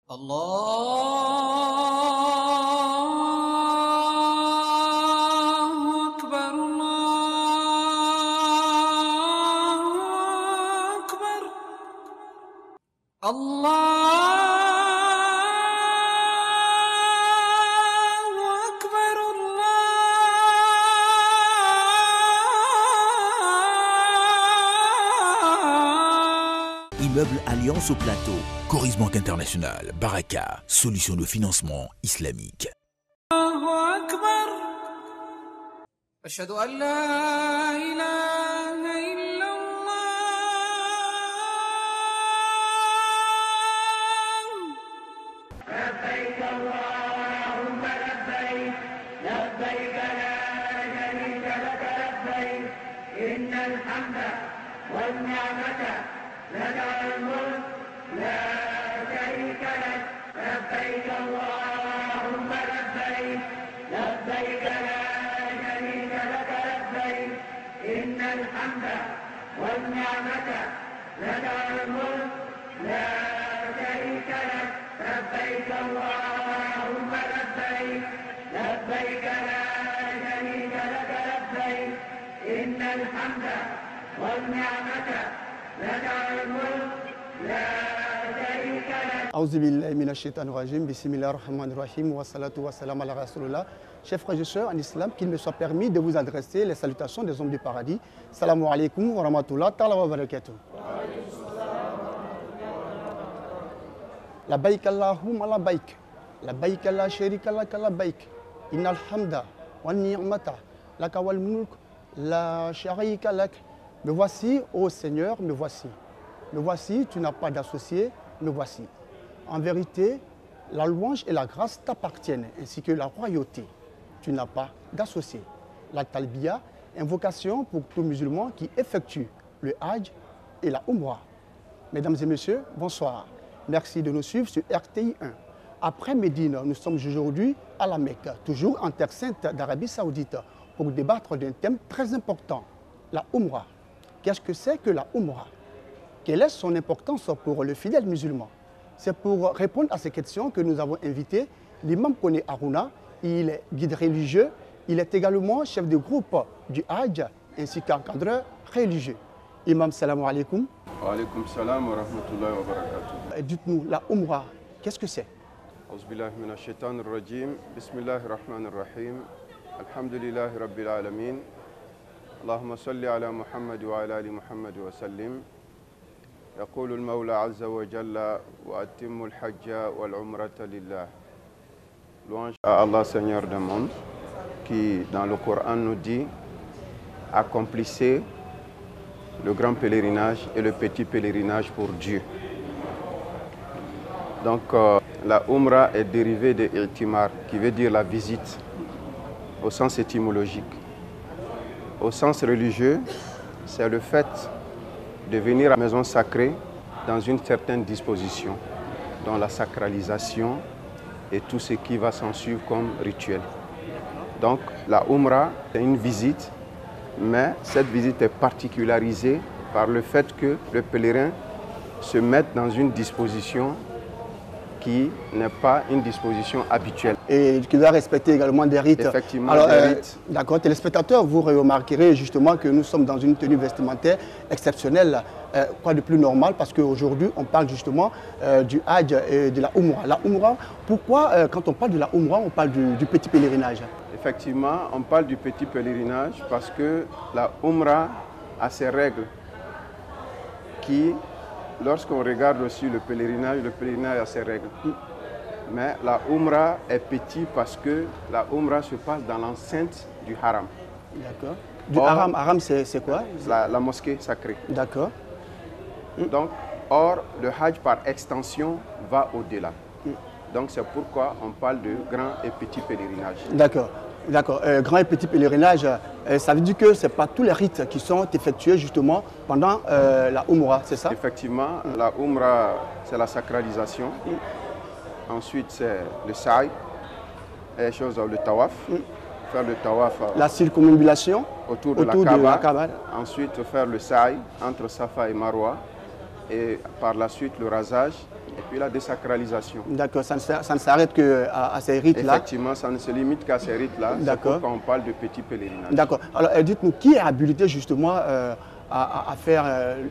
الله أكبر الله أكبر الله أكبر الله. Immeuble Alliance au Plateau, Coris Banque International, Baraka, solution de financement islamique. الله أكبر أشهد أن لا إله إلا لبيك اللهم لبيك لبيك لا شريك لك لبيك إن الحمد والنعمة لك الملك لا شريك لك لبيك اللهم لبيك لبيك لا شريك لك لبيك إن الحمد والنعمة لك الملك لا شريك لك لبيك اللهم لبيك لبيك لا شريك لك لبيك إن الحمد والنعمة لك الملك لا شريك لك. Aouzu billahi minash shaitanir rajim, bismillahir rahmanir rahim, wa salatu wa salam ala rasulullah. Chers frères et sœurs en islam, qu'il me soit permis de vous adresser les salutations des hommes du paradis. Salamu alaikum wa rahmatullah ta'ala wa barakatuh. Labbaik Allahumma labbaik, labbaik la sharika laka labbaik, innal hamda wan ni'mata laka wal mulk la sharika lak. Me voici, ô Seigneur, me voici. Me voici, tu n'as pas d'associé, me voici. En vérité, la louange et la grâce t'appartiennent, ainsi que la royauté. Tu n'as pas d'associé. La talbiya, invocation pour tout musulman qui effectue le hajj et la umrah. Mesdames et messieurs, bonsoir. Merci de nous suivre sur RTI 1. Après Médine, nous sommes aujourd'hui à la Mecque, toujours en terre sainte d'Arabie Saoudite, pour débattre d'un thème très important, la umrah. Qu'est-ce que c'est que la umrah? Quelle est son importance pour le fidèle musulman? C'est pour répondre à ces questions que nous avons invité l'imam Koné Harouna. Il est guide religieux, il est également chef de groupe du Hajj ainsi qu'encadreur religieux. Imam, salam alaikum. Wa alaikum salam wa rahmatullahi wa barakatuh. Dites-nous, la umrah, qu'est-ce que c'est? Auzubillahi minash shaitanir rajim. Bismillahir rahmanir rahim. Alhamdulillahi rabbil alamin. Allahumma salli ala Muhammad wa ala ali Muhammad wa sallim. يقول المولى عز وجل وأتم الحج والعمرة لله. Louange à Allah Seigneur du monde qui dans le Coran nous dit accomplissez le grand pèlerinage et le petit pèlerinage pour Dieu. Donc la Umrah est dérivée de I'timar qui veut dire la visite au sens étymologique. Au sens religieux, c'est le fait de venir à la maison sacrée dans une certaine disposition, dans la sacralisation et tout ce qui va s'en suivre comme rituel. Donc la Umrah, c'est une visite, mais cette visite est particularisée par le fait que le pèlerin se mette dans une disposition qui n'est pas une disposition habituelle. Et qui doit respecter également des rites. Effectivement, alors, des rites. D'accord, téléspectateurs, vous remarquerez justement que nous sommes dans une tenue vestimentaire exceptionnelle, quoi de plus normal, parce qu'aujourd'hui on parle justement du Hajj et de la Umrah. La Umrah, pourquoi quand on parle de la Umrah, on parle du petit pèlerinage? Effectivement, on parle du petit pèlerinage parce que la Umrah a ses règles qui, lorsqu'on regarde aussi le pèlerinage a ses règles. Mais la Umrah est petit parce que la Umrah se passe dans l'enceinte du haram. D'accord. Du haram, haram c'est quoi? La mosquée sacrée. D'accord. Donc, or, le Hajj par extension va au-delà. Donc c'est pourquoi on parle de grand et petit pèlerinage. D'accord. D'accord. Grand et petit pèlerinage, ça veut dire que ce n'est pas tous les rites qui sont effectués justement pendant la Umrah, c'est ça? Effectivement, la Umrah, c'est la sacralisation. Ensuite, c'est le sa'i, et le tawaf. Faire le tawaf. La circumambulation autour de la Kaaba. Ensuite, faire le sa'i entre Safa et Marwa. Et par la suite, le rasage et puis la désacralisation. D'accord, ça ne s'arrête qu'à ces rites-là. Effectivement, ça ne se limite qu'à ces rites-là. C'est D'accord. pourquoi on parle de petits pèlerinages. D'accord. Alors, dites-nous, qui est habilité justement à faire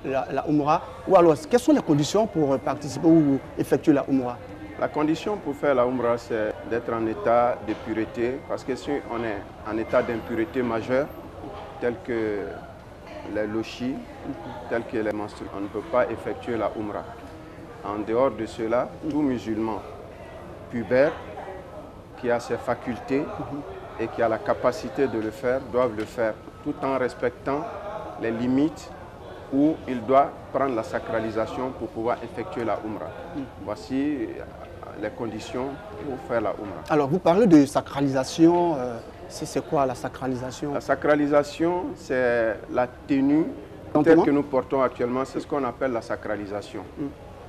la Umrah? Ou alors, quelles sont les conditions pour participer ou effectuer la Umrah? La condition pour faire la Umrah, c'est d'être en état de pureté, parce que si on est en état d'impureté majeure, tel que les lochis, tel que les menstrues, on ne peut pas effectuer la Umrah. En dehors de cela, tout musulman pubère qui a ses facultés et qui a la capacité de le faire, doivent le faire, tout en respectant les limites où il doit prendre la sacralisation pour pouvoir effectuer la Umrah. Voici les conditions pour faire la Umrah. Alors, vous parlez de sacralisation. C'est quoi la sacralisation? La sacralisation, c'est la tenue Donc, telle comment? que nous portons actuellement, c'est ce qu'on appelle la sacralisation.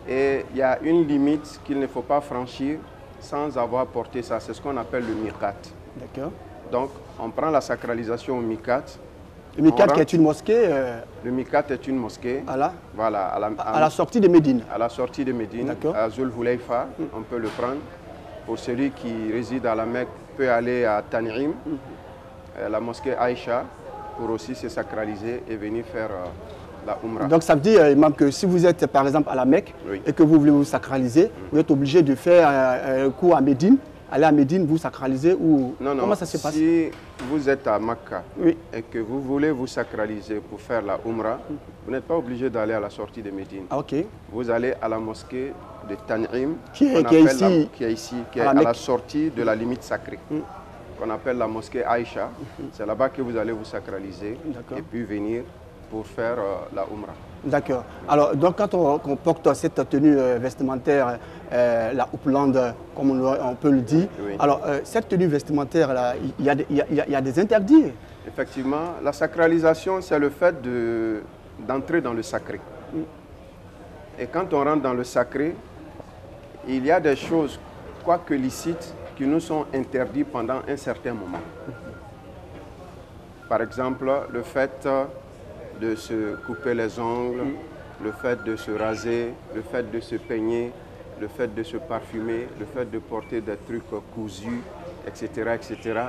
Et il y a une limite qu'il ne faut pas franchir sans avoir porté ça, c'est ce qu'on appelle le miqat. D'accord. Donc, on prend la sacralisation au miqat. Le Mikat On qui est une mosquée Le miqat est une mosquée. Voilà, à la sortie de Médine. À la sortie de Médine, D'accord. à Zul Hulayfa, on peut le prendre. Pour celui qui réside à la Mecque, peut aller à Tan'im, la mosquée Aïcha, pour aussi se sacraliser et venir faire la Umrah. Donc ça veut dire, Imam, que si vous êtes par exemple à la Mecque Oui. et que vous voulez vous sacraliser, vous êtes obligé de faire un cours à Médine, aller à Médine, vous sacraliser ou Non, comment ça se passe? Si vous êtes à Makka Oui. et que vous voulez vous sacraliser pour faire la Umrah, vous n'êtes pas obligé d'aller à la sortie de Médine. Ah, ok. Vous allez à la mosquée de Tan'im, Qui est ici, qui à est la à la Mecque. sortie de la limite sacrée, qu'on appelle la mosquée Aïcha. C'est là-bas que vous allez vous sacraliser D'accord. et puis venir pour faire la Umrah. D'accord. Alors, donc, quand on porte cette tenue vestimentaire, la Upland, comme on peut le dire, Oui. alors cette tenue vestimentaire-là, il y a des interdits. Effectivement, la sacralisation, c'est le fait d'entrer dans le sacré. Et quand on rentre dans le sacré, il y a des choses, quoique licites, qui nous sont interdites pendant un certain moment. Par exemple, le fait de se couper les ongles, le fait de se raser, le fait de se peigner, le fait de se parfumer, le fait de porter des trucs cousus, etc., etc.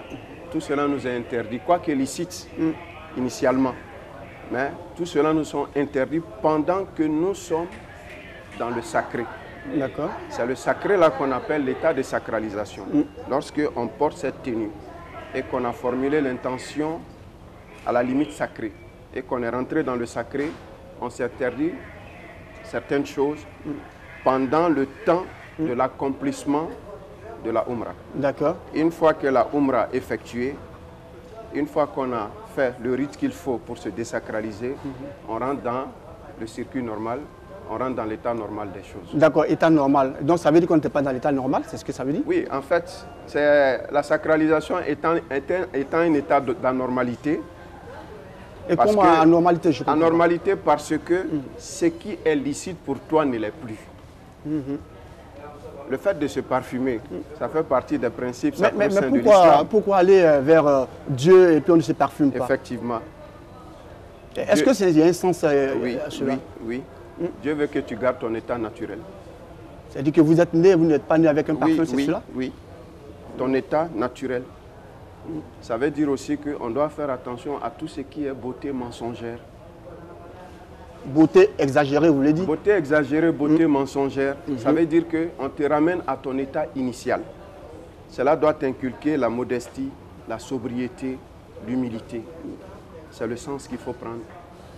Tout cela nous est interdit, quoique licite initialement. Mais tout cela nous sont interdits pendant que nous sommes dans le sacré. D'accord. C'est le sacré là qu'on appelle l'état de sacralisation. Lorsque on porte cette tenue et qu'on a formulé l'intention à la limite sacrée et qu'on est rentré dans le sacré, on s'interdit certaines choses pendant le temps de l'accomplissement de la Umrah. D'accord. Une fois que la Umrah est effectuée, une fois qu'on a fait le rite qu'il faut pour se désacraliser, on rentre dans le circuit normal, on rentre dans l'état normal des choses. D'accord, état normal. Donc ça veut dire qu'on n'était pas dans l'état normal, c'est ce que ça veut dire? Oui, en fait, c'est la sacralisation étant un état d'anormalité. Et Parce comment que- anormalité, je comprends? Anormalité parce que ce qui est licite pour toi ne l'est plus. Le fait de se parfumer, ça fait partie des principes Mais sacro-saints de l'islam. pourquoi aller vers Dieu et puis on ne se parfume pas? Effectivement. Est-ce que il y a un sens Oui, à cela? oui. Dieu veut que tu gardes ton état naturel. C'est-à-dire que vous êtes né, vous n'êtes pas né avec un parfum, c'est cela? oui. Ton état naturel. Ça veut dire aussi qu'on doit faire attention à tout ce qui est beauté mensongère. Beauté exagérée, vous voulez dire? Beauté exagérée, beauté mensongère, ça veut dire qu'on te ramène à ton état initial. Cela doit t'inculquer la modestie, la sobriété, l'humilité. C'est le sens qu'il faut prendre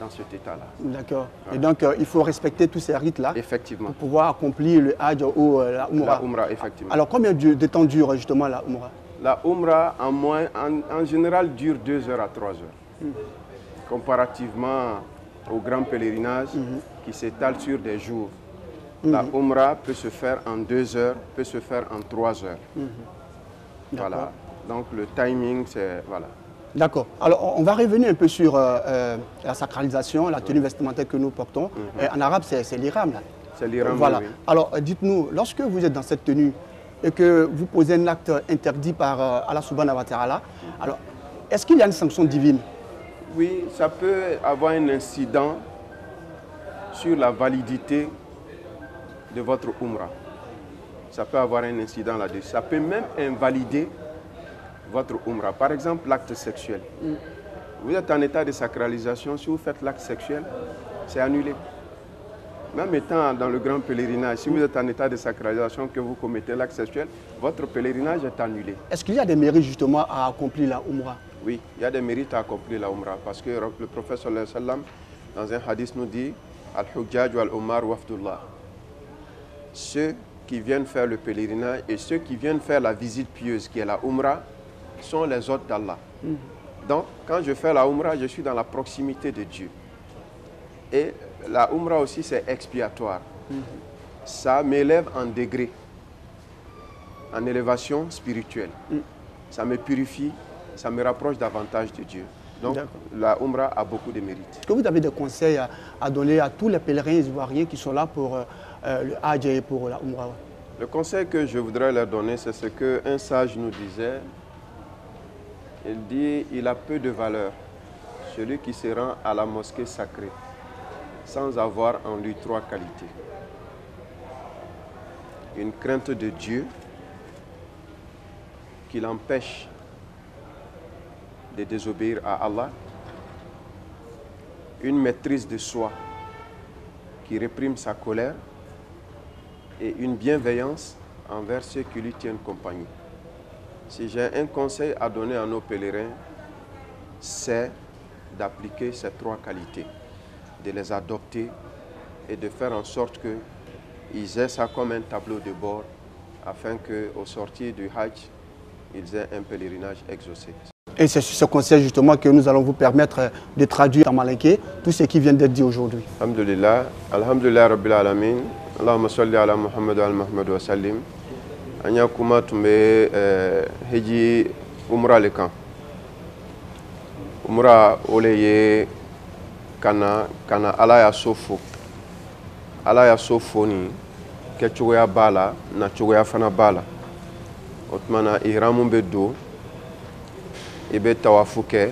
dans cet état-là. D'accord. Et donc, il faut respecter tous ces rites-là Effectivement. pour pouvoir accomplir le Hajj ou la Umrah. La Umrah, effectivement. Alors, combien de temps dure justement la Umrah? La Umrah, en général, dure 2 heures à 3 heures. Comparativement au grand pèlerinage qui s'étale sur des jours. La Umrah peut se faire en 2 heures, peut se faire en 3 heures. Voilà. Donc le timing, c'est... Voilà. D'accord. Alors, on va revenir un peu sur la sacralisation, la tenue vestimentaire que nous portons. En arabe, c'est l'ihram, là. C'est l'Iran. Voilà. Oui. Alors, dites-nous, lorsque vous êtes dans cette tenue et que vous posez un acte interdit par Allah subhanahu wa ta'ala, alors, est-ce qu'il y a une sanction divine? Oui, ça peut avoir un incident sur la validité de votre umrah. Ça peut avoir un incident là-dessus. Ça peut même invalider votre umrah. Par exemple, l'acte sexuel. Vous êtes en état de sacralisation, si vous faites l'acte sexuel, c'est annulé. Même étant dans le grand pèlerinage, si vous êtes en état de sacralisation que vous commettez l'acte sexuel, votre pèlerinage est annulé. Est-ce qu'il y a des mérites justement à accomplir la Umrah? Oui, il y a des mérites à accomplir la Umrah parce que le prophète sallallahu alayhi wa sallam, dans un hadith nous dit Al-Hujjaj wal-Umar wafdullah. Ceux qui viennent faire le pèlerinage et ceux qui viennent faire la visite pieuse qui est la Umrah sont les hôtes d'Allah. Donc, quand je fais la Umrah, je suis dans la proximité de Dieu. Et la Umrah aussi, c'est expiatoire. Ça m'élève en degré, en élévation spirituelle. Ça me purifie, ça me rapproche davantage de Dieu. Donc, la Umrah a beaucoup de mérites. Est-ce que vous avez des conseils à donner à tous les pèlerins ivoiriens qui sont là pour le Hajj et pour la Umrah? Le conseil que je voudrais leur donner, c'est ce qu'un sage nous disait. Il dit, il a peu de valeur, celui qui se rend à la mosquée sacrée, sans avoir en lui 3 qualités. Une crainte de Dieu qui l'empêche de désobéir à Allah, une maîtrise de soi qui réprime sa colère et une bienveillance envers ceux qui lui tiennent compagnie. Si j'ai un conseil à donner à nos pèlerins, c'est d'appliquer ces 3 qualités, de les adopter et de faire en sorte qu'ils aient ça comme un tableau de bord afin qu'au sortir du Hajj, ils aient un pèlerinage exaucé. Et c'est sur ce conseil justement que nous allons vous permettre de traduire en malinké tout ce qui vient d'être dit aujourd'hui. Alhamdulillah, alhamdulillah rabbil alamin, Allahumma salli ala Muhammad wa Muhammad wa sallim. Anya kuma tumbe heji umra le kan. Umra ole ye kana ala ya sofo. Ala ya sofo ni ke cogoya bala na cogoya fana bala. Otmana ihramun be do ibe tawafu kɛ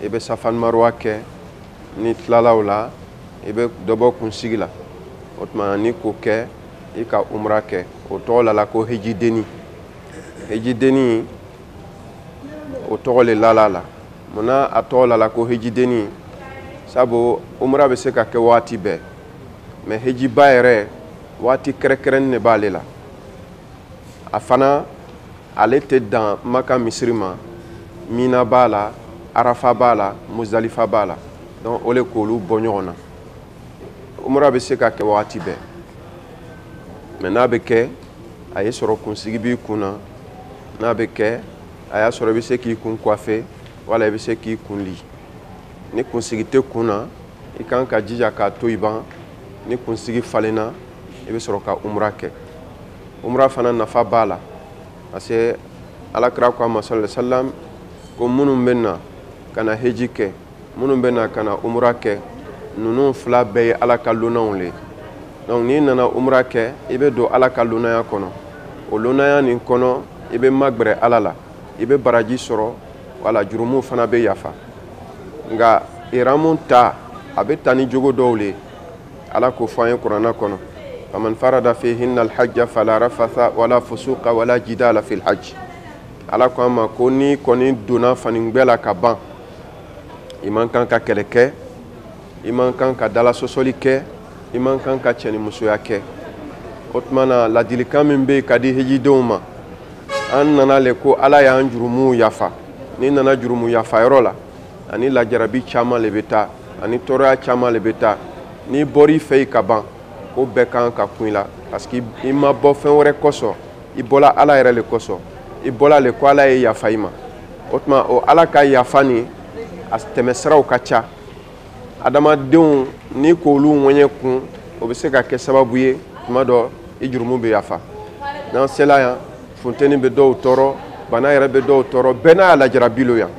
ibe safan marwa kɛ ni tilalaw la ibe dɔbɔ kunsigi la o tuma ni ko kɛ i ka umra kɛ o tɔgɔ la ko hejideni hejideni o tɔgɔ le lala la munna a tɔgɔ la ko hejideni sabu umra bɛ se ka kɛ waati bɛɛ mais hejiba yɛrɛ waati kɛrɛkɛrɛnni de b'ale la a fana ale tɛ dan Maka misiri ma Mina b'a la, Arafa b'a la, Muzdalifa b'a la. Donc, on les kolu bɔ ɲɔgɔn na. Umra bɛ se ka kɛ waati bɛɛ. Mais n'a bɛ kɛ, a ye sɔrɔ kunsigi b'i kun na. N'a bɛ kɛ, a y'a sɔrɔ i bɛ se k'i kun coiffer, wala i bɛ se k'i kun li. Ni kunsigi tɛ kun na, i kan ka jija k'a to i ban. Ni kunsigi falenna, i bɛ sɔrɔ ka umra kɛ. Umra fana nafa b'a la. Parce que Alakira ko a ma sallallahu alaihi wa sallam ko minnu bɛ na ka na heji kɛ minnu bɛ na ka na umra kɛ ninnu fila bɛɛ ye Ala ka lonnaw le donc n'i nana umra kɛ i bɛ don Ala ka lonnaya kɔnɔ o lonnaya nin kɔnɔ i bɛ magbɛrɛ Ala la i bɛ baraji sɔrɔ wala jurumu fana bɛ yafa nka ihramu ta a bɛ ta ni jogo dɔw le Ala k'o fɔ an ye kuranɛ kɔnɔ faman farada fihinna alhajja fala rafatha wala fusuqa wala jidala fil hajj Ala ko ma ko ni kɔni donna faningbɛ la ka ban i man kan ka kɛlɛ kɛ i man kan ka dalasɔsɔli kɛ i man kan ka cɛnimusoya kɛ o tuma na ladilikan min bɛ ka di hejidenw ma an nana le ko Ala y'an jurumu yafa ni nana jurumu yafa yɔrɔ la ani lajarabi caman le bɛ taa ani tɔɔrɔya caman le bɛ taa n'i bɔr'i fɛ i ka ban ko bɛɛ kan ka kun i la parce que i ma bɔ fɛn wɛrɛ kɔsɔn i bɔla Ala yɛrɛ le kɔsɔn i bɔla le ko Ala ye yafa i ma o tuma o Ala ka yafa ni a tɛmɛsiraw ka ca adamadenw ni k'olu ŋɛɲɛ kun o bɛ se ka kɛ sababu ye tuma dɔ i jurumu bɛ yafa n'an sela yan funteni bɛ dɔw tɔɔrɔ bana yɛrɛ bɛ dɔw tɔɔrɔ bɛɛ n'a lajarabi lo yan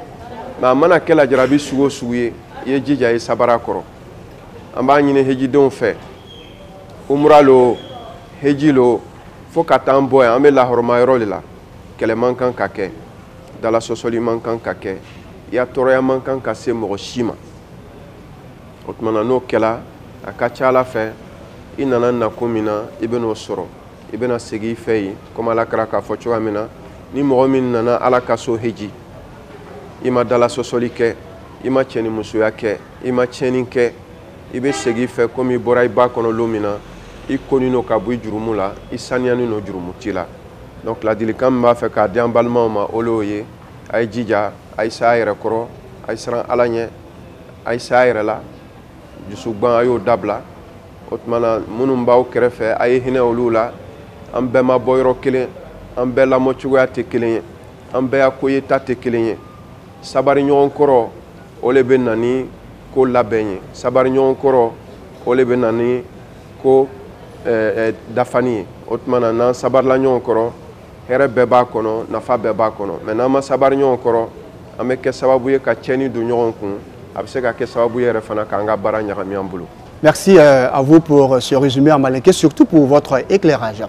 nka a mana kɛ lajarabi sugu o sugu ye i ye jija i sabara kɔrɔ an b'a ɲini hejidenw fɛ umra lo heji lo fo ka taa an bɔ yan an bɛ lahɔrɔma yɔrɔ de la kɛlɛ man kan ka kɛ dalasɔsɔli man kan ka kɛ ya tɔɔrɔya man kan ka se mɔgɔ si ma o tuma na n'o kɛla a ka ca Ala fɛ i nana nako min na i ben'o sɔrɔ i bena segi i fɛ yen comme ala kɛra k'a fɔ cogoya min na ni mɔgɔ min nana ala ka so heji i ma dalasɔsɔli kɛ i ma cɛnimusoya kɛ i ma tiɲɛni kɛ i be segi i fɛ comme i bɔra i ba kɔnɔ lo min na i koni no ka bɔ i jurumu la i saniyani no jurumuti la donc ladilikan min b'a fɛ k'a di an balimaw ma o l'o ye a ye jija a ye s'a yɛrɛ kɔrɔ a ye siran ala ɲɛ a ye s'a yɛrɛ la jusugban a y'o dabila o tumana minnu b'aw kɛrɛfɛ a ye hinɛ olu la an bɛɛ ma bɔ yɔrɔ kelen an bɛɛ lamɔcogoya tɛ kelen ye an bɛɛ ya ko yeta tɛ kelen ye sabari ɲɔgɔn kɔrɔ o le bɛ na ni ko labɛn ye sabari ɲɔgɔn kɔrɔ o le bɛ na ni ko dafani ye o tumana n'an sabarila ɲɔgɔn kɔrɔ hɛrɛ bɛɛ b'a kɔnɔ nafa bɛɛ b'a kɔnɔ mais n'an ma sabari ɲɔgɔn kɔrɔ an bɛ kɛ sababu ye ka tiɲɛni don ɲɔgɔn kun a bɛ se ka kɛ sababu yɛrɛ fana k'an ka baara ɲagami an bolo. Merci à vous pour ce résumé en malinké, surtout pour votre éclairage.